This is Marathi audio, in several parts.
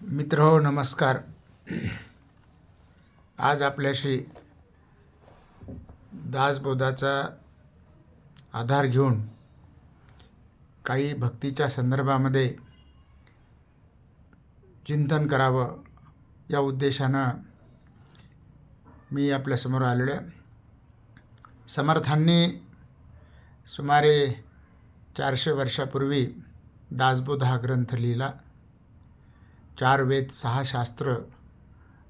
मित्रहो नमस्कार. आज आपल्याशी दासबोधाचा आधार घेऊन काही भक्तीच्या संदर्भामध्ये चिंतन करावं या उद्देशानं मी आपल्यासमोर आलेलो आहे. समर्थांनी सुमारे 400 वर्षापूर्वी दासबोध हा ग्रंथ लिहिला. 4 वेद, 6 शास्त्र,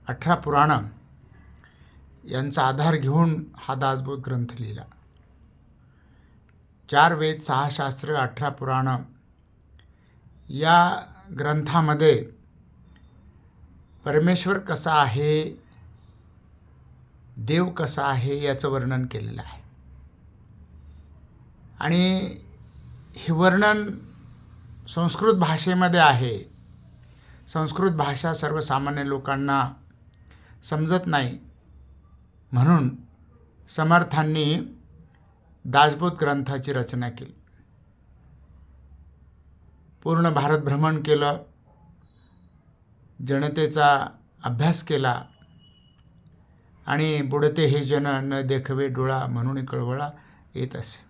18 पुराणं यांचा आधार घेऊन हा दासबोध ग्रंथ लिहिला. 4 वेद, 6 शास्त्र, 18 पुराणं या ग्रंथामध्ये परमेश्वर कसा आहे, देव कसा आहे याचं वर्णन केलेलं आहे. आणि हे वर्णन संस्कृत भाषेमध्ये आहे. संस्कृत भाषा सर्वसामान्य लोकांना समजत नाही, म्हणून समर्थांनी दासबोध ग्रंथाची रचना केली. पूर्ण भारत भ्रमण केलं, जनतेचा अभ्यास केला आणि बुडते हे जन न देखवे डोळा म्हणून कळवळा येत असे.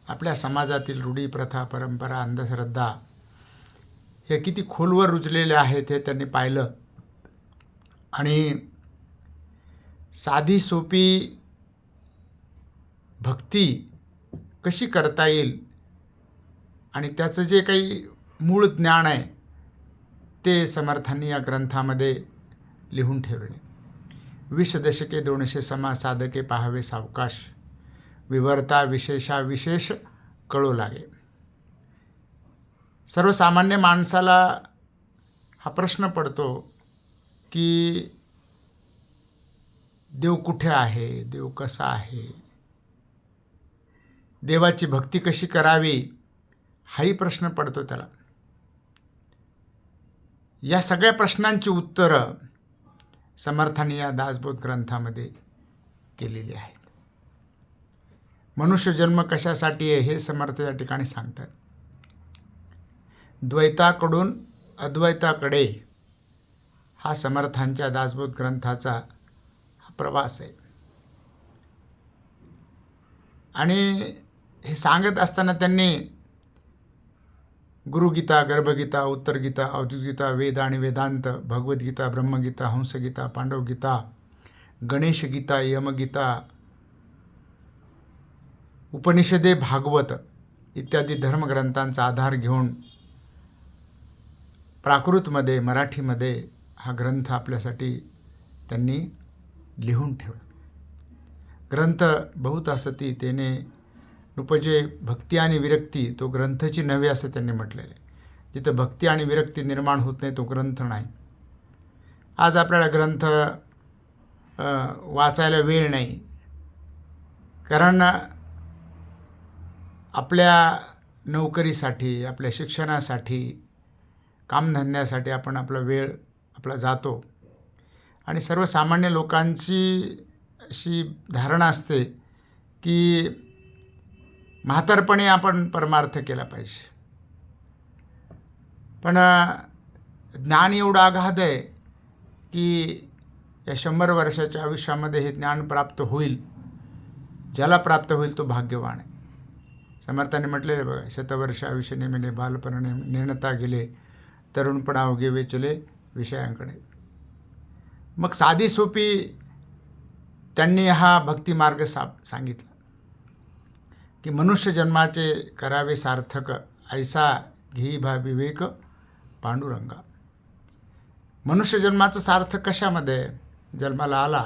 आपल्या समाजातील रूढी, प्रथा, परंपरा, अंधश्रद्धा हे किती खोलवर रुजलेले आहेत हे त्यांनी पाहिलं आणि साधी सोपी भक्ती कशी करता येईल आणि त्याचं जे काही मूळ ज्ञान आहे ते समर्थांनी या ग्रंथामध्ये लिहून ठेवले. 20 दशके 200 समा साधके पाहावे सावकाश, विवर्ता विशेषा विशेष कळू लागे. सर्वसामान्य माणसाला हा प्रश्न पडतो की देव कुठे आहे, देव कसा आहे, देवाची भक्ती कशी करावी हाही प्रश्न पडतो त्याला. या सगळ्या प्रश्नांची उत्तरं समर्थांनी या दासबोध ग्रंथामध्ये केलेली आहेत. मनुष्य जन्म कशासाठी आहे हे समर्थ या ठिकाणी सांगतात. द्वैताकडून अद्वैताकडे हा समर्थांच्या दासबोध ग्रंथाचा हा प्रवास आहे. आणि हे सांगत असताना त्यांनी गुरुगीता, गर्भगीता, उत्तरगीता, अवधूतगीता, वेद आणि वेदांत, भगवद्गीता, ब्रह्मगीता, हंसगीता, पांडवगीता, गणेशगीता, यमगीता, उपनिषदे, भागवत इत्यादी धर्मग्रंथांचा आधार घेऊन प्राकृतमध्ये, मराठीमध्ये हा ग्रंथ आपल्यासाठी त्यांनी लिहून ठेवला. ग्रंथ बहुत असती तेने उपजे भक्ती आणि विरक्ती, तो ग्रंथची नव्हे असं त्यांनी म्हटलेलं आहे. जिथं भक्ती आणि विरक्ती निर्माण होत नाही तो ग्रंथ नाही. आज आपल्याला ग्रंथ वाचायला वेळ नाही, कारण आपल्या नोकरीसाठी, आपल्या शिक्षणासाठी, कामधंद्यासाठी आपण आपला वेळ जातो. आणि सर्वसामान्य लोकांची अशी धारणा असते की म्हातारपणी आपण परमार्थ केला पाहिजे. पण ज्ञान एवढं अगाध आहे की या 100 वर्षाच्या आयुष्यामध्ये हे ज्ञान प्राप्त होईल. ज्याला प्राप्त होईल तो भाग्यवान आहे. समर्थांनी म्हटलेले बघा, 100 वर्ष आयुष्य नेमिले बालपण नेणता गेले, तरुणपणा अवघे वेचले विषयांकडे. मग साधी सोपी त्यांनी हा भक्तिमार्ग सांगितला की मनुष्य जन्माचे करावे सार्थक, ऐसा घेई भा विवेक पांडुरंगा. मनुष्य जन्माचं सार्थक कशामध्ये? जन्माला आला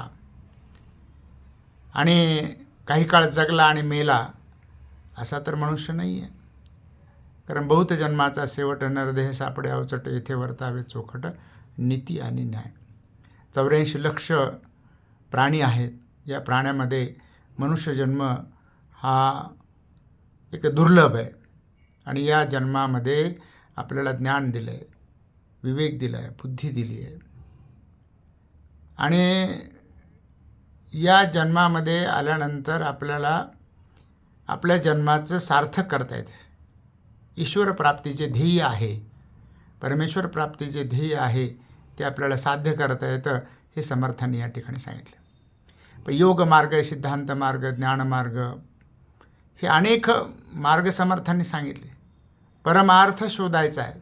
आणि काही काळ जगला आणि मेला असा तर मनुष्य नाही आहे. कारण बहुत जन्माचा शेवट, नरदेह सापडे अवचट, येथे वर्तावे चोखट नीती आणि न्याय. 84 लक्ष प्राणी आहेत. या प्राण्यामध्ये मनुष्य जन्म हा एक दुर्लभ आहे. आणि या जन्मामध्ये आपल्याला ज्ञान दिलं आहे, विवेक दिला आहे, बुद्धी दिली आहे. आणि या जन्मामध्ये आल्यानंतर आपल्याला आपल्या जन्माचं सार्थक करता येतं. ईश्वर प्राप्तीचे ध्येय आहे परमेश्वर प्राप्ती जे ध्येय आहे ते आपल्याला साध्य करता येतं हे समर्थांनी या ठिकाणी सांगितलं. पण योग मार्ग, सिद्धांत मार्ग, ज्ञानमार्ग हे अनेक मार्ग समर्थांनी सांगितले. परमार्थ शोधायचा आहे,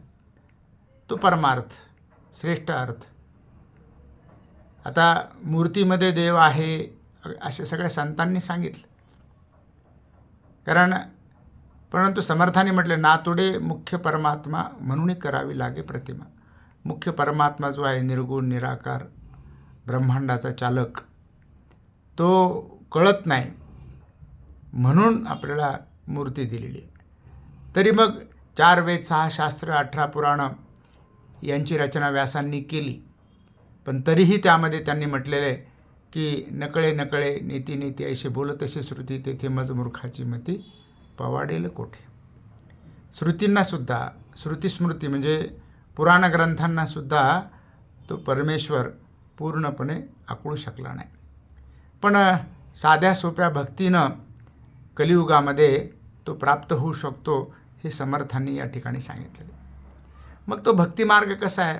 तो परमार्थ, श्रेष्ठ अर्थ. आता मूर्तीमध्ये देव आहे असे सगळ्या संतांनी सांगितलं. परंतु समर्थांनी म्हटले, नातुडे मुख्य परमात्मा म्हणून करावी लागे प्रतिमा. मुख्य परमात्मा जो आहे निर्गुण निराकार ब्रह्मांडाचा चालक, तो कळत नाही म्हणून आपल्याला मूर्ती दिलेली आहे. तरी मग 4 वेद, 6 शास्त्र, 18 पुराणं यांची रचना व्यासांनी केली. पण तरीही त्यामध्ये त्यांनी म्हटलेलं आहे की नकळे नकळे नीती नीती ऐसे बोलत असे श्रुती, तेथे मज मूर्खाची मती पवाडेल कोठे. श्रुतींनासुद्धा, श्रुतीस्मृती म्हणजे पुराण ग्रंथांनासुद्धा तो परमेश्वर पूर्णपणे आकळू शकला नाही. पण साध्या सोप्या भक्तीनं कलियुगामध्ये तो प्राप्त होऊ शकतो हे समर्थांनी या ठिकाणी सांगितलेले. मग तो भक्तिमार्ग कसा आहे,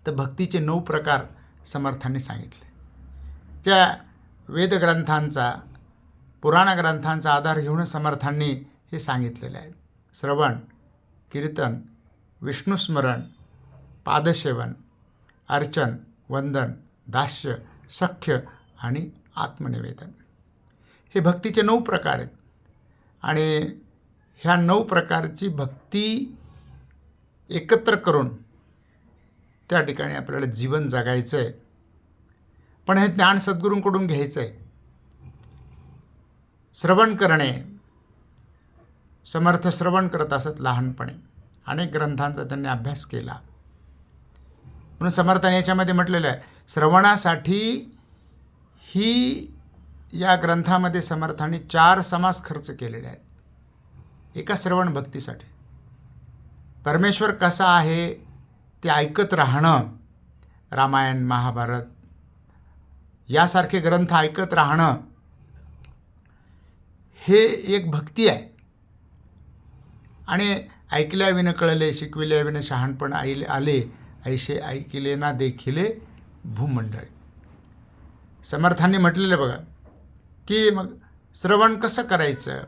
तर भक्तीचे 9 प्रकार समर्थांनी सांगितले. ज्या वेदग्रंथांचा, पुराण ग्रंथांचा आधार घेऊन समर्थांनी हे सांगितलेले आहे. श्रवण, कीर्तन, विष्णुस्मरण, पादसेवन, अर्चन, वंदन, दास्य, सख्य आणि आत्मनिवेदन हे भक्तीचे 9 प्रकार आहेत. आणि ह्या 9 प्रकारची भक्ती एकत्र करून त्या ठिकाणी आपल्याला जीवन जगायचं आहे. पण हे ज्ञान सद्गुरूंकडून घ्यायचं आहे. श्रवण करणे, समर्थ श्रवण करत असत लहानपणी, अनेक ग्रंथांचा त्यांनी अभ्यास केला. म्हणून समर्थांनी याच्यामध्ये म्हटलेलं आहे, श्रवणासाठी ही या ग्रंथामध्ये समर्थांनी 4 समास खर्च केलेले आहेत एका श्रवण भक्तीसाठी. परमेश्वर कसा आहे ते ऐकत राहणं, रामायण, महाभारत यासारखे ग्रंथ ऐकत राहणं हे एक भक्ती आहे. आणि ऐकल्या विन कळले, शिकविल्या विन शहाणपण आले, ऐसे ऐकिले ना देखिले भूमंडळी. समर्थांनी म्हटलेलं बघा की मग श्रवण कसं करायचं,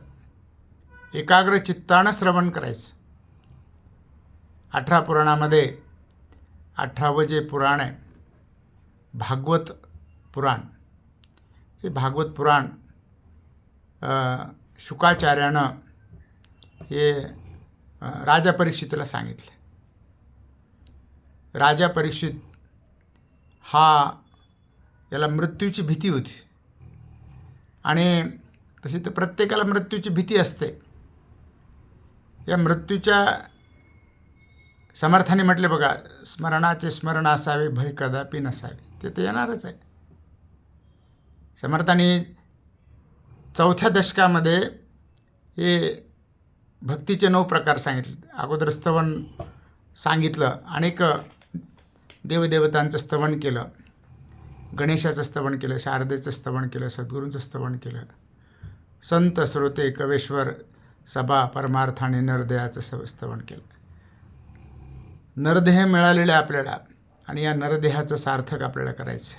एकाग्र चित्तानं श्रवण करायचं. 18 पुराणामध्ये 18वं जे पुराण आहे भागवत पुराण, हे भागवत पुराण शुकाचार्यानं हे राजा परीक्षितला सांगितलं. राजा परीक्षित याला मृत्यूची भीती होती. आणि तशी तर प्रत्येकाला मृत्यूची भीती असते. या मृत्यूच्या समर्थाने म्हटले बघा, स्मरणाचे स्मरण असावे, भय कदापि नसावे. ते तर येणारच आहे. समर्थांनी 4थ्या दशकामध्ये हे भक्तीचे 9 प्रकार सांगितले. अगोदर स्तवन सांगितलं, अनेक देवदेवतांचं स्तवन केलं, गणेशाचं स्तवन केलं, शारदेचं स्तवन केलं, सद्गुरूंचं स्तवन केलं, संत श्रोते कवेश्वर सभा परमार्थ आणि नरदेहाचं स्तवन केलं. नरदेह मिळालेले आपल्याला आणि या नरदेहाचं सार्थक आपल्याला करायचं.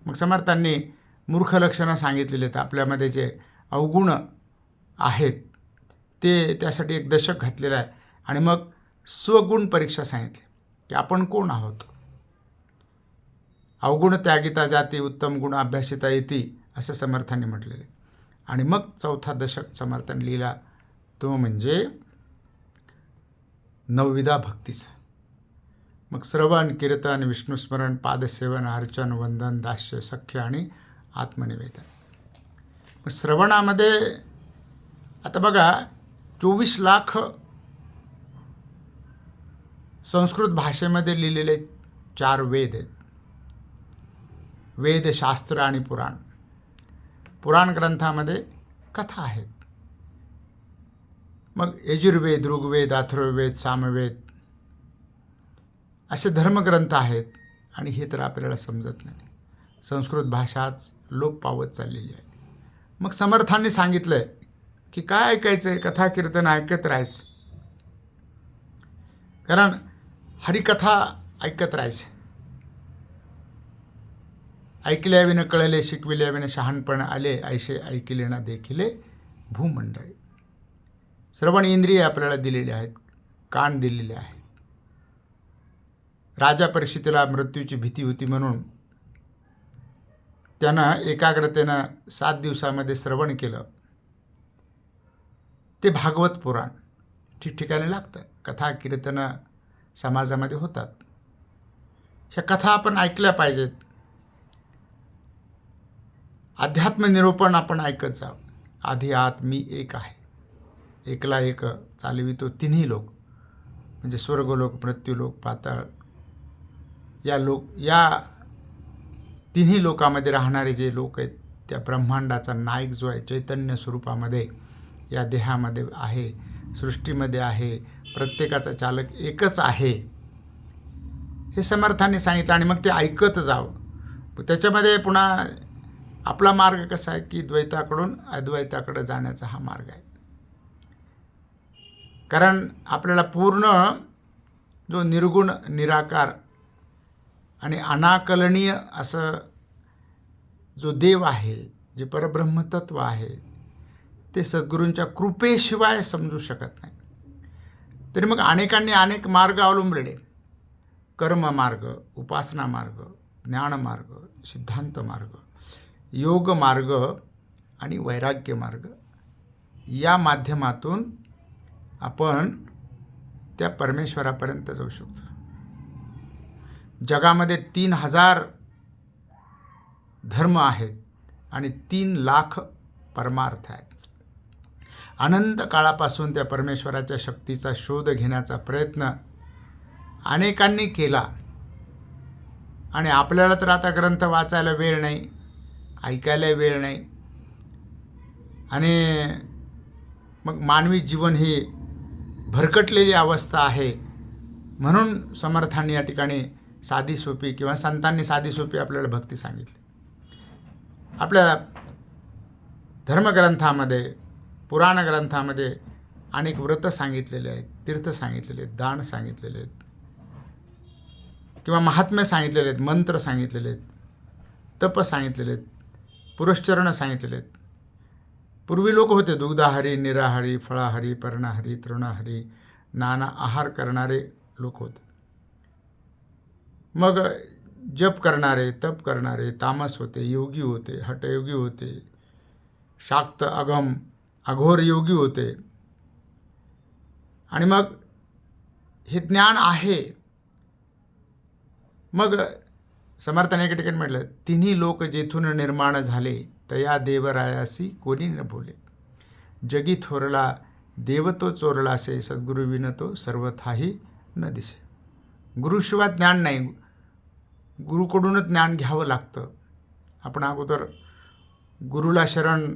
मग समर्थांनी मूर्ख लक्षणं सांगितलेली आहेत. आपल्यामध्ये जे अवगुण आहेत ते त्यासाठी एक दशक घातलेलं आहे. आणि मग स्वगुण परीक्षा सांगितली की आपण कोण आहोत. अवगुण त्यागिता जाती, उत्तम गुण अभ्यासिता येती असं समर्थांनी म्हटलेले. आणि मग 4था दशक समर्थांनी लिहिला तो म्हणजे 9विधा भक्तीचा. मग श्रवण, कीर्तन, विष्णुस्मरण, पादसेवन, अर्चन, वंदन, दास्य, सख्य आणि आत्मनिवेदन. मग श्रवणामध्ये आता बघा 24 लाख संस्कृत भाषेमध्ये लिहिलेले 4 वेद आहेत. वेद, शास्त्र आणि पुराण. पुराण ग्रंथामध्ये कथा आहेत. मग यजुर्वेद, ऋग्वेद, अथर्ववेद, सामवेद असे धर्मग्रंथ आहेत. आणि हे तर आपल्याला समजत नाही. संस्कृत भाषाच लोप पावत चाललेली आहे. मग समर्थांनी सांगितलं आहे की काय ऐकायचं आहे, कथा कीर्तन ऐकत राहायचं. कारण हरिकथा ऐकत राहायचं. ऐकल्याविनं कळले, शिकविल्याविनं शहाणपण आले, ऐसे ऐकिले ना देखिले भूमंडळी. श्रवण इंद्रिय आपल्याला दिलेले आहेत, कान दिलेले आहेत. राजा परीक्षितीला मृत्यूची भीती होती म्हणून त्यानं एकाग्रतेनं 7 दिवसामध्ये श्रवण केलं. ते भागवत पुराण ठिकठिकाणी लागतं. कथा कीर्तनं समाजामध्ये होतात. ह्या कथा आपण ऐकल्या पाहिजेत. अध्यात्म निरूपण आपण ऐकत जावं. आधी आत मी एक आहे, एकला एक चालवितो तिन्ही लोक, म्हणजे स्वर्गलोक, मृत्यूलोक, पाताळ, या तिन्ही लोकामध्ये राहणारे जे लोक आहेत, त्या ब्रह्मांडाचा नायक जो आहे चैतन्य स्वरूपामध्ये या देहामध्ये आहे, सृष्टीमध्ये आहे, प्रत्येकाचा चालक एकच आहे, हे समर्थांनी सांगितलं. आणि मग ते ऐकत जावं. त्याच्यामध्ये पुन्हा आपला मार्ग कसा आहे की द्वैताकडून अद्वैताकडे जाण्याचा हा मार्ग आहे. कारण आपल्याला पूर्ण जो निर्गुण, निराकार आणि अनाकलनीय असं जो देव आहे, जे परब्रह्मतत्व आहे, ते सद्गुरूंच्या कृपेशिवाय समजू शकत नाही. तरी मग अनेकांनी अनेक मार्ग अवलंबलेले. कर्म मार्ग, उपासना मार्ग, ज्ञान मार्ग, सिद्धांत मार्ग, योग मार्ग आणि वैराग्य मार्ग, या माध्यमातून आपण त्या परमेश्वरापर्यंत जाऊ शकतो. जगामध्ये 3000 धर्म आहेत आणि 3 लाख परमार्थ आहेत. अनंत काळापासून त्या परमेश्वराच्या शक्तीचा शोध घेण्याचा प्रयत्न अनेकांनी केला. आणि आपल्याला तर आता ग्रंथ वाचायला वेळ नाही, ऐकायला वेळ नाही, आणि मग मानवी जीवन ही भरकटलेली अवस्था आहे. म्हणून समर्थांनी या ठिकाणी साधी सोपी किंवा संतांनी साधी सोपी आपल्याला भक्ती सांगितली. आपल्या धर्मग्रंथामध्ये, पुराण ग्रंथामध्ये अनेक व्रत सांगितलेले आहेत, तीर्थ सांगितलेले आहेत, दान सांगितलेले आहेत, किंवा महात्म्य सांगितलेले आहेत, मंत्र सांगितलेले आहेत, तप सांगितलेले आहेत, पुरश्चरण सांगितलेले आहेत. पूर्वी लोक होते दुग्धाहारी, निराहारी, फळाहारी, पर्णाहारी, तृणाहारी, नाना आहार करणारे लोक होते. मग जप करणारे, तप करणारे, तामस होते, योगी होते, हठयोगी होते, शाक्त, अगम, अघोर योगी होते. आणि मग हे ज्ञान आहे. मग समर्थाने एका ठिकाणी म्हटलं, तिन्ही लोक जेथून निर्माण झाले, तया देवरायासी कोणी न बोले. जगी थोरला देव तो चोरलासे, सद्गुरु विन तो सर्वथाही न दिसे. गुरुशिवाय ज्ञान नाही, गुरुकडूनच ज्ञान घ्यावं लागतं. आपण अगोदर गुरुला शरण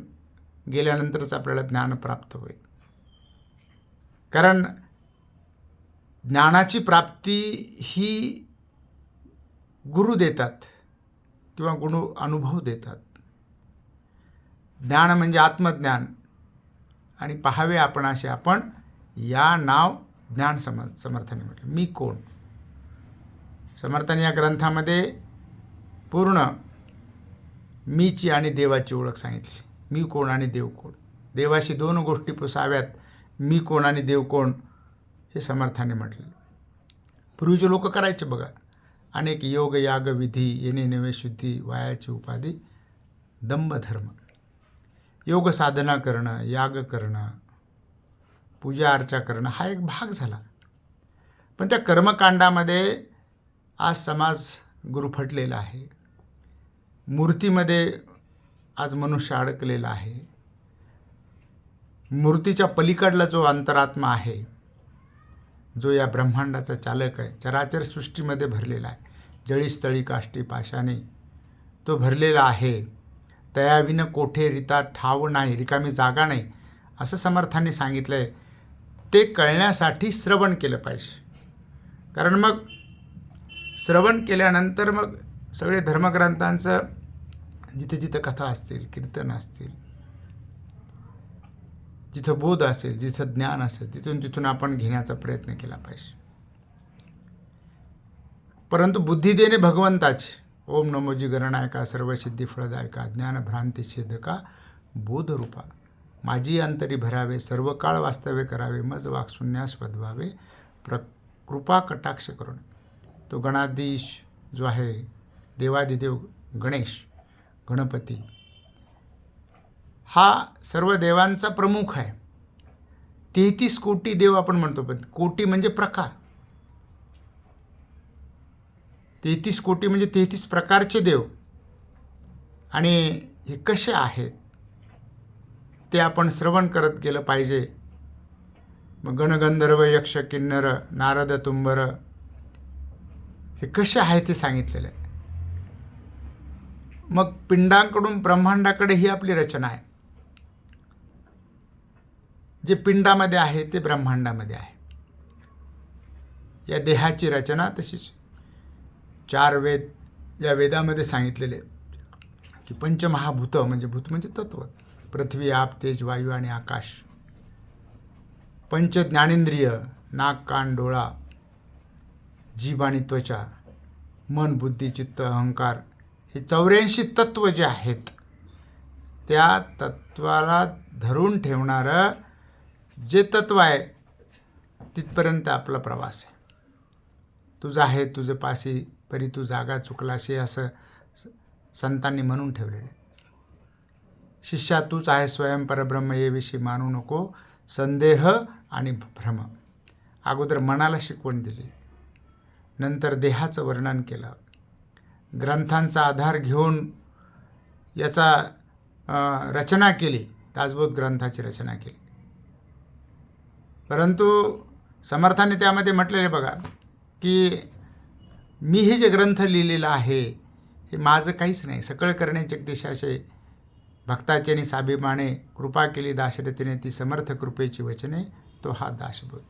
गेल्यानंतरच आपल्याला ज्ञान प्राप्त होईल. कारण ज्ञानाची प्राप्ती ही गुरु देतात किंवा गुरु अनुभव देतात. ज्ञान म्हणजे आत्मज्ञान. आणि पाहावे आपणाशी आपण, या नाव ज्ञान समर्थाने म्हटलं. मी कोण? समर्थाने या ग्रंथामध्ये पूर्ण मीची आणि देवाची ओळख सांगितली. मी कोण आणि देव कोण. देवाशी 2 गोष्टी पुसाव्यात, मी कोण आणि देव कोण, हे समर्थाने म्हटलेलं. पूर्वीचे लोक करायचे बघा. अनेक योग, याग, विधी, येणे नवे शुद्धी, वायाची उपाधी, दंभ धर्म. योग साधना करणं, याग करणं, पूजा अर्चा करणं हा एक भाग झाला. पण त्या कर्मकांडामध्ये आज समाज गुरफटलेला आहे. मूर्तीमध्ये आज मनुष्य अडकलेला आहे. मूर्तीच्या पलीकडला जो अंतरात्मा आहे, जो या ब्रह्मांडाचा चालक आहे, चराचर सृष्टीमध्ये भरलेला आहे, जळी स्थळी काष्टी पाशाने तो भरलेला आहे. तयाविन कोठे रिता ठाव नाही, रिकामी जागा नाही, असं समर्थांनी सांगितलं आहे. ते कळण्यासाठी श्रवण केलं पाहिजे. कारण मग श्रवण केल्यानंतर मग सगळे धर्मग्रंथांचं जिथे जिथं कथा असतील, कीर्तन असतील, जिथं बोध असेल, जिथं ज्ञान असेल, तिथून आपण घेण्याचा प्रयत्न केला पाहिजे. परंतु बुद्धी देणे भगवंताची. ओम नमोजी गणनायका सर्वसिद्धी फळदायका ज्ञानभ्रांती छेदका बोधरूपा. माझी अंतरी भरावे सर्व काळ वास्तव्य करावे मज वाक्शून्यास वधवावे कृपा कटाक्ष करून. तो गणाधीश जो आहे देवादिदेव गणेश गणपती हा सर्व देवांचा प्रमुख आहे. 33 कोटी देव आपण म्हणतो, पण कोटी म्हणजे प्रकार. 33 कोटी म्हणजे 33 प्रकारचे देव. आणि हे कसे आहेत ते आपण श्रवण करत गेलं पाहिजे. मग गणगंधर्व यक्ष किन्नर नारद तुंबर हे कसे आहे ते सांगितलेलं आहे. मग पिंडांकडून ब्रह्मांडाकडे ही आपली रचना आहे. जे पिंडामध्ये आहे ते ब्रह्मांडामध्ये आहे. या देहाची रचना तशीच 4 वेद या वेदामध्ये सांगितलेले की पंचमहाभूत म्हणजे भूत म्हणजे तत्व, पृथ्वी आप तेज वायू आणि आकाश. पंच ज्ञानेंद्रिय नाक कान डोळा जीभ आणि त्वचा मन बुद्धी चित्त अहंकार हे 84 तत्व जे आहेत त्या तत्वाला धरून ठेवणारं जे तत्व आहे तिथपर्यंत आपला प्रवास आहे. तुझं आहे तुझं पाशी परी तू जागा चुकलाशी असं संतांनी म्हणून ठेवलेलं आहे. शिष्या तूच आहे स्वयं परब्रह्म ये विषयी मानू नको संदेह आणि भ्रम. अगोदर मनाला शिकवण दिली, नंतर देहाचं वर्णन केलं, ग्रंथांचा आधार घेऊन याचा रचना केली, दासबोध ग्रंथाची रचना केली. परंतु समर्थाने त्यामध्ये म्हटलेले बघा की मी हे जे ग्रंथ लिहिलेलं आहे हे माझं काहीच नाही, सकळ करणे जगदीशाचे भक्ताचे नि साभिमाने कृपा केली दाशरथीने ती समर्थ कृपेची वचने तो हा दासबोध.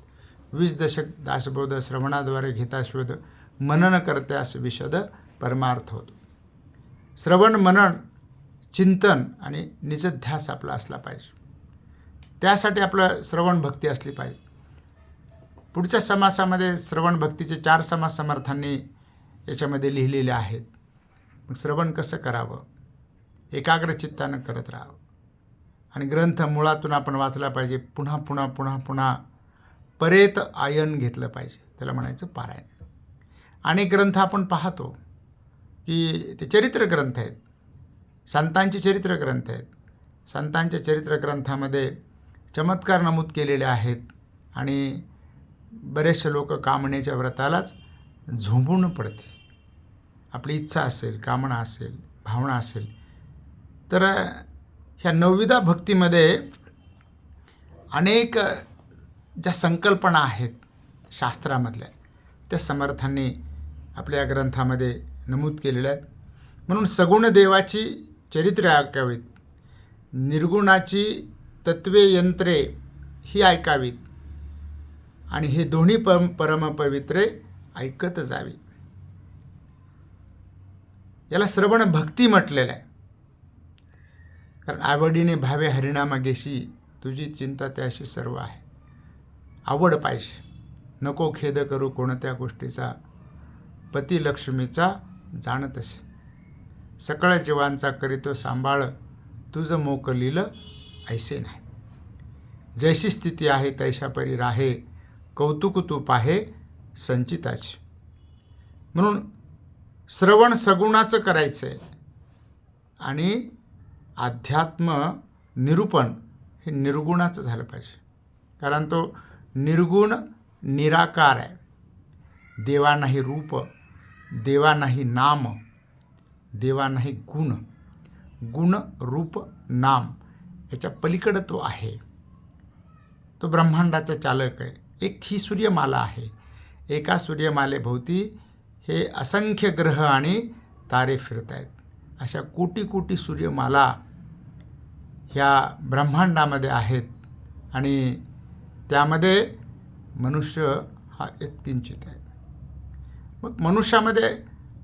20 दशक दासबोध श्रवणाद्वारे घेता शोध मनन करत्यास विशद परमार्थ होतो. श्रवण मनन चिंतन आणि निजध्यास आपला असला पाहिजे. त्यासाठी आपलं श्रवण भक्ती असली पाहिजे. पुढच्या समासामध्ये श्रवण भक्तीचे 4 समास समर्थांनी याच्यामध्ये लिहिलेले आहेत. मग श्रवण कसं करावं, एकाग्र चित्तानं करत राहावं आणि ग्रंथ मुळातून आपण वाचला पाहिजे. पुन्हा पुन्हा पुन्हा पुन्हा परेत आयन घेतलं पाहिजे, त्याला म्हणायचं पारायण. अनेक ग्रंथ आपण पाहतो की ते चरित्र ग्रंथ आहेत, संतांचे चरित्र ग्रंथ आहेत. संतांच्या चरित्र ग्रंथामध्ये चमत्कार नमूद केलेले आहेत आणि बरेचसे लोक कामनेच्या व्रतालाच झोंबून पडते. आपली इच्छा असेल, कामना असेल, भावना असेल तर ह्या 9विधा भक्तीमध्ये अनेक ज्या संकल्पना आहेत शास्त्रामधल्या त्या समर्थांनी आपल्या ग्रंथामध्ये नमूद केलेल्या आहेत. म्हणून सगुण देवाची चरित्रे ऐकावीत, निर्गुणाची तत्वे यंत्रे ही ऐकावीत आणि हे दोन्ही परमपवित्रे ऐकत जावी. याला श्रवण भक्ती म्हटलेलं आहे. कारण आवडीने भावे हरिनामागेशी तुझी चिंता त्याशी सर्व आहे. आवड पाहिजे, नको खेद करू कोणत्या गोष्टीचा, पती लक्ष्मीचा जाणत असे. सकळ जीवांचा करीतो सांभाळ, तुझं मोकलील ऐसे नाही. जैशी स्थिती आहे तैशा परी राहे, कौतुक तू पाहे संचिताचे. म्हणून श्रवण सगुणाचं करायचं आहे आणि अध्यात्म निरूपण हे निर्गुणाचं झालं पाहिजे. कारण तो निर्गुण निराकार आहे. देवा नाही रूप, देवा नाही नाम, देवा नाही गुण. गुण रूप नाम याच्या पलीकडं तो आहे. तो ब्रह्मांडाचा चालक आहे. एक ही सूर्यमाला आहे. एका सूर्यमालेभोवती हे असंख्य ग्रह आणि तारे फिरत आहेत. अशा कोटी कोटी सूर्यमाला ह्या ब्रह्मांडामध्ये आहेत आणि त्यामध्ये मनुष्य हा यत्किंचित आहे. मग मनुष्यामध्ये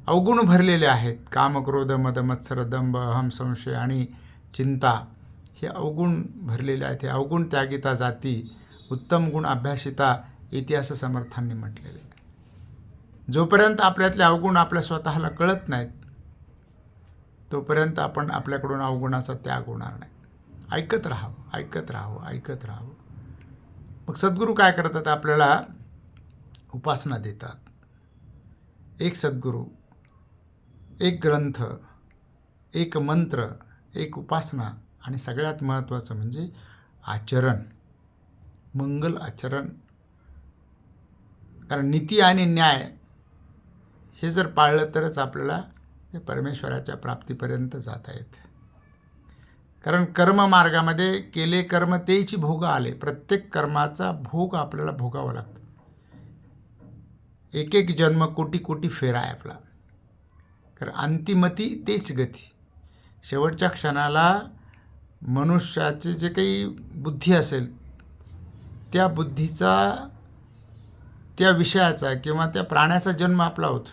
अवगुण भरलेले आहेत. काम क्रोध मद मत्सर दंभ अहम संशय आणि चिंता हे अवगुण भरलेले आहेत. हे अवगुण त्यागिता जाती, उत्तम गुण अभ्यासिता इतिहास समर्थांनी म्हटलेले आहे. जोपर्यंत आपल्यातले अवगुण आपल्या स्वतःला कळत नाहीत तोपर्यंत आपण आपल्याकडून अवगुणाचा त्याग होणार नाही. ऐकत राहावं, ऐकत राहावं, ऐकत राहावं. मग सद्गुरू काय करतात, आपल्याला उपासना देतात. एक सद्गुरू, एक ग्रंथ, एक मंत्र, एक उपासना आणि सगळ्यात महत्त्वाचं म्हणजे आचरण, मंगल आचरण. कारण नीती आणि न्याय हे जर पाळलं तरच आपल्याला ते परमेश्वराच्या प्राप्तीपर्यंत जाता येते. कारण कर्ममार्गामध्ये केले कर्म तेची भोग आले. प्रत्येक कर्माचा भोग आपल्याला भोगावा लागतो. एक एक जन्म कोटी कोटी फेरा आहे आपला. कारण अंतिमती तेच गती. शेवटच्या क्षणाला मनुष्याची जे काही बुद्धी असेल त्या बुद्धीचा, त्या विषयाचा किंवा त्या प्राण्याचा जन्म आपला होतो.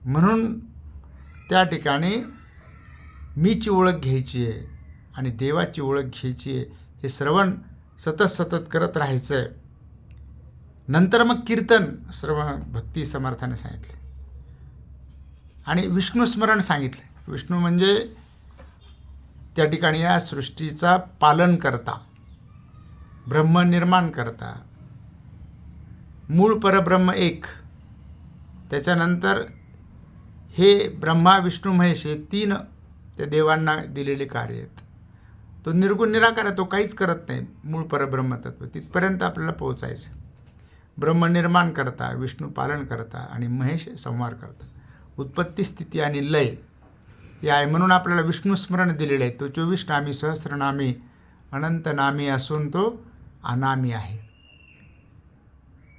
म्हणून त्या ठिकाणी मीची ओळख घ्यायची आहे आणि देवाची ओळख घ्यायची आहे. हे श्रवण सतत सतत करत राहायचं आहे. नंतर मग कीर्तन, श्रवण, भक्ती समर्थाने सांगितले आणि विष्णुस्मरण सांगितले. विष्णू म्हणजे त्या ठिकाणी या सृष्टीचा पालन करता, ब्रह्म निर्माण करता, मूळ परब्रह्म एक. त्याच्यानंतर हे ब्रह्मा विष्णू महेश हे तीन त्या देवांना दिलेले कार्य आहेत. तो निर्गुण निराकार आहे, तो काहीच करत नाही. मूळ परब्रह्म तत्व तिथपर्यंत आपल्याला पोहोचायचं. ब्रह्म निर्माण करता, विष्णू पालन करता आणि महेश संहार करता. उत्पत्ती, स्थिती आणि लय हे आहे. म्हणून आपल्याला विष्णुस्मरण दिलेलं आहे. तो 24 नामी सहस्रनामी अनंत नामी असून तो अनामी आहे.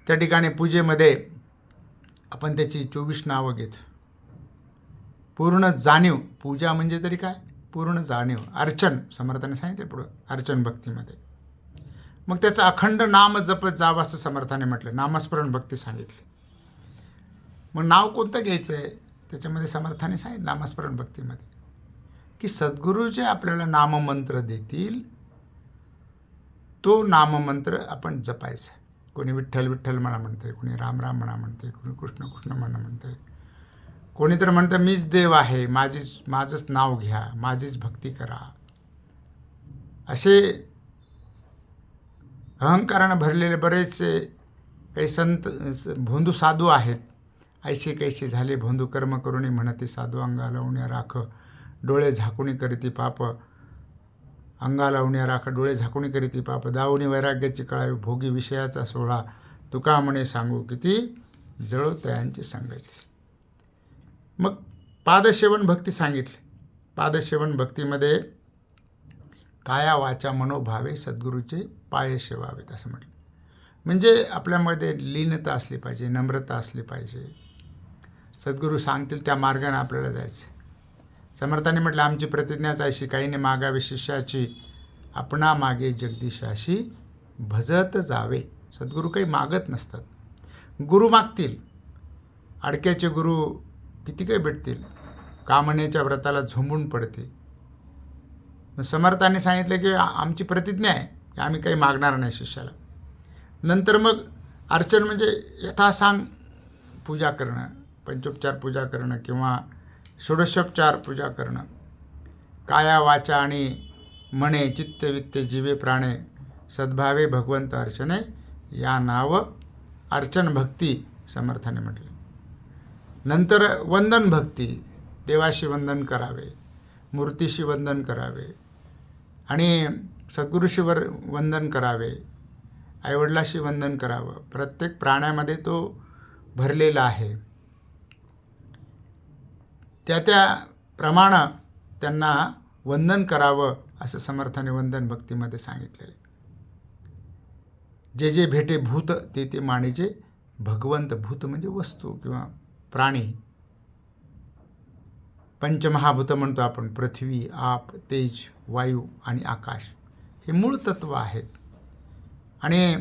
त्या ठिकाणी पूजेमध्ये आपण त्याची 24 नावं घेतो. पूर्ण जाणीव, पूजा म्हणजे तरी काय, पूर्ण जाणीव. अर्चन समर्थाने सांगितले पुढं, अर्चन भक्तीमध्ये. मग त्याचं अखंड नाम जपत जावं असं समर्थाने म्हटलं. नामस्मरण भक्ती सांगितली. मग नाव कोणतं घ्यायचं आहे त्याच्यामध्ये समर्थाने सांगितलं नामस्मरण भक्तीमध्ये की सद्गुरू जे आपल्याला नाममंत्र देतील तो नाममंत्र आपण जपायचा. कोणी विठ्ठल विठ्ठल म्हणा म्हणते, कोणी राम राम म्हणा म्हणते, कोणी कृष्ण कृष्ण म्हणा म्हणते, कोणी तर म्हणतं मीच देव आहे, माझंच नाव घ्या, माझीच भक्ती करा. असे अहंकारानं भरलेले बरेचसे काही संत भोंदू साधू आहेत. ऐसे कैसे झाले भोंदू कर्म करुणी म्हणती साधू अंगा लावण्या राख डोळे झाकुणी करीती पाप, अंगा लावण्या राख डोळे झाकुणी करीती पाप, दावणी वैराग्याची कळावी भोगी विषयाचा सोहळा, तुका म्हणे सांगू किती जळो तयांची संगती. मग पादसेवन भक्ती सांगितली. पादसेवन भक्तीमध्ये काया वाचा मनोभावे सद्गुरूचे पाय सेवावेत असं म्हटलं. म्हणजे आपल्यामध्ये लीनता असली पाहिजे, नम्रता असली पाहिजे. सद्गुरू सांगतील त्या मार्गाने आपल्याला जायचं. समर्थाने म्हटलं आमची प्रतिज्ञाच अशी, काहीने मागावे शिष्याची, आपणा मागे जगदीशाशी भजत जावे. सद्गुरू काही मागत नसतात. गुरु मागतील, अडक्याचे गुरु किती काही भेटतील, कामनेच्या व्रताला झोंबून पडते. समर्थाने सांगितलं की आमची प्रतिज्ञा आहे की आम्ही काही मागणार नाही शिष्याला. नंतर मग अर्चन म्हणजे यथासांग पूजा करणं, पंचोपचार पूजा करणं किंवा षोडशोपचार पूजा करणं. काया वाचा आणि मने चित्त वित्ते जीवे प्राणे सद्भावे भगवंत अर्चने या नाव अर्चन भक्ती समर्थाने म्हटले. नंतर वंदन भक्ती, देवाशी वंदन करावे, मूर्तीशी वंदन करावे आणि सद्गुरूशी वंदन करावे, आईवडिलाशी वंदन करावं. प्रत्येक प्राण्यामध्ये तो भरलेला आहे. त्या प्रमाणे त्यांना वंदन करावं असं समर्थाने वंदन भक्तीमध्ये सांगितलेले. जे जे भेटे भूत ते ते मानेचे भगवंत. भूत म्हणजे वस्तू किंवा प्राणी. पंचमहाभूत म्हणतो आपण, पृथ्वी, आप, तेज, वायू आणि आकाश हे मूळ तत्व आहेत. आणि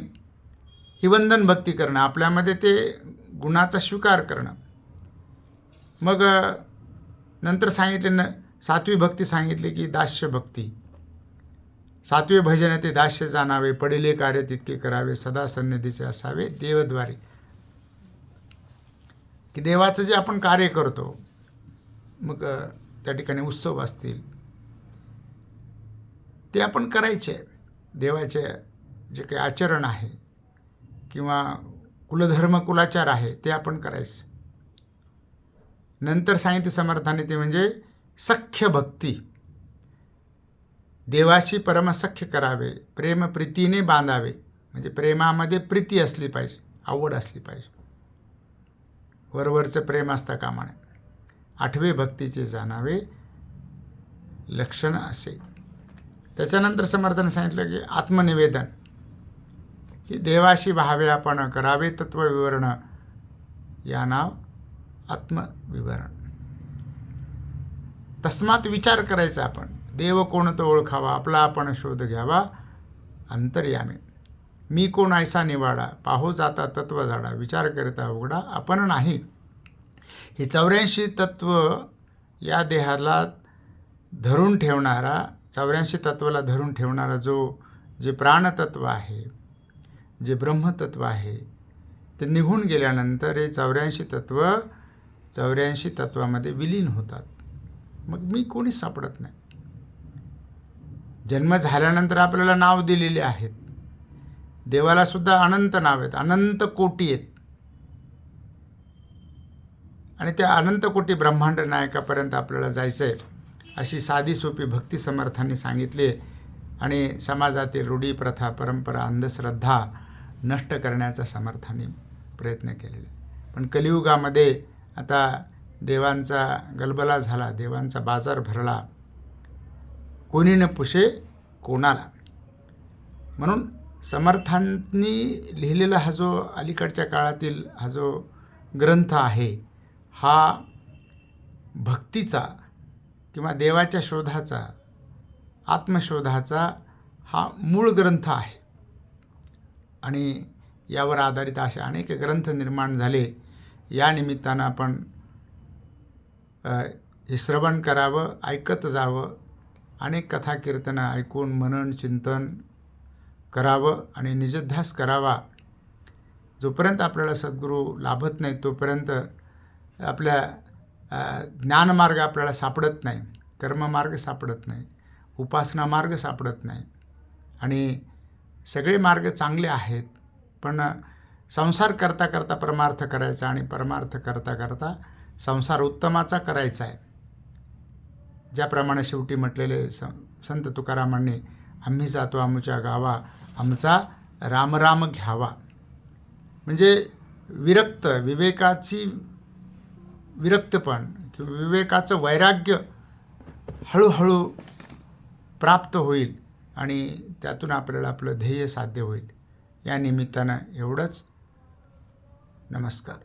ही वंदन भक्ती करणं, आपल्यामध्ये ते गुणाचा स्वीकार करणं. मग नंतर सांगितले न सात्वी भक्ती सांगितली की दास्य भक्ती. सात्वे भजन ते दास्य जाणावे, पडिले कार्य तितके करावे, सदा सन्निधीचे असावे देवद्वारी. की देवाचं जे आपण कार्य करतो, मग त्या ठिकाणी उत्सव असतील ते आपण करायचे. देवाचे जे काही आचरण आहे किंवा कुलधर्म कुलाचार आहे ते आपण करायचे. नंतर सांगितले समर्थाने ते म्हणजे सख्य भक्ती. देवाशी परमसख्य करावे, प्रेम प्रीतीने बांधावे. म्हणजे प्रेमामध्ये प्रीती असली पाहिजे, आवड असली पाहिजे. वरवरचं प्रेम असता कामा नये. आठवे भक्तीचे जाणावे लक्षण असे. त्याच्यानंतर समर्थाने सांगितलं की आत्मनिवेदन, की देवाशी भावे आपण करावे तत्वविवरण, या नाव आत्मविवरण. तस्मात विचार करायचा आपण, देव कोण तो ओळखावा, आपला आपण शोध घ्यावा अंतर्यामी. मी कोण ऐसा निवाडा, पाहो जाता तत्व झाडा, विचार करता उघडा आपण नाही. हे 84 तत्व या देहाला धरून ठेवणारा, 84 तत्वाला धरून ठेवणारा जे प्राणतत्व आहे, जे ब्रह्मतत्व आहे, ते निघून गेल्यानंतर हे 84 तत्व 84 तत्वामध्ये विलीन होतात. मग मी कोणी सापडत नाही. जन्म झाल्यानंतर आपल्याला नाव दिलेले आहेत. देवाला सुद्धा अनंत नाव आहेत, अनंत कोटी आहेत. आणि त्या अनंत कोटी ब्रह्मांड नायकापर्यंत आपल्याला जायचं आहे, अशी साधी सोपी भक्ती समर्थांनी सांगितली. आणि समाजातील रूढी प्रथा परंपरा अंधश्रद्धा नष्ट करण्याचा समर्थांनी प्रयत्न केलेला. पण कलियुगामध्ये आता देवांचा गलबला झाला, देवांचा बाजार भरला, कोणी न पुशे कोणाला. म्हणून समर्थांनी लिहिलेला हा जो अलीकडच्या काळातील हा जो ग्रंथ आहे, हा भक्तीचा किंवा देवाच्या शोधाचा, आत्मशोधाचा हा मूळ ग्रंथ आहे. आणि यावर आधारित असे अनेक ग्रंथ निर्माण झाले. या निमित्तानं आपण हे श्रवण करावं, ऐकत जावं, अनेक कथा कीर्तनं ऐकून मनन चिंतन करावं आणि निजध्यास करावा. जोपर्यंत आपल्याला सद्गुरू लाभत नाही तोपर्यंत आपल्या ज्ञानमार्ग आपल्याला सापडत नाही, कर्ममार्ग सापडत नाही, उपासना मार्ग सापडत नाही. आणि सगळे मार्ग चांगले आहेत, पण संसार करता करता परमार्थ करायचा आणि परमार्थ करता करता संसार उत्तमाचा करायचा आहे. ज्याप्रमाणे शेवटी म्हटलेले संत तुकारामांनी, आम्ही जातो आमच्या गावा, आमचा रामराम घ्यावा. म्हणजे विरक्त, विवेकाची विरक्तपण किंवा विवेकाचं वैराग्य हळूहळू प्राप्त होईल आणि त्यातून आपल्याला आपलं ध्येय साध्य होईल. या निमित्तानं एवढंच. नमस्कार.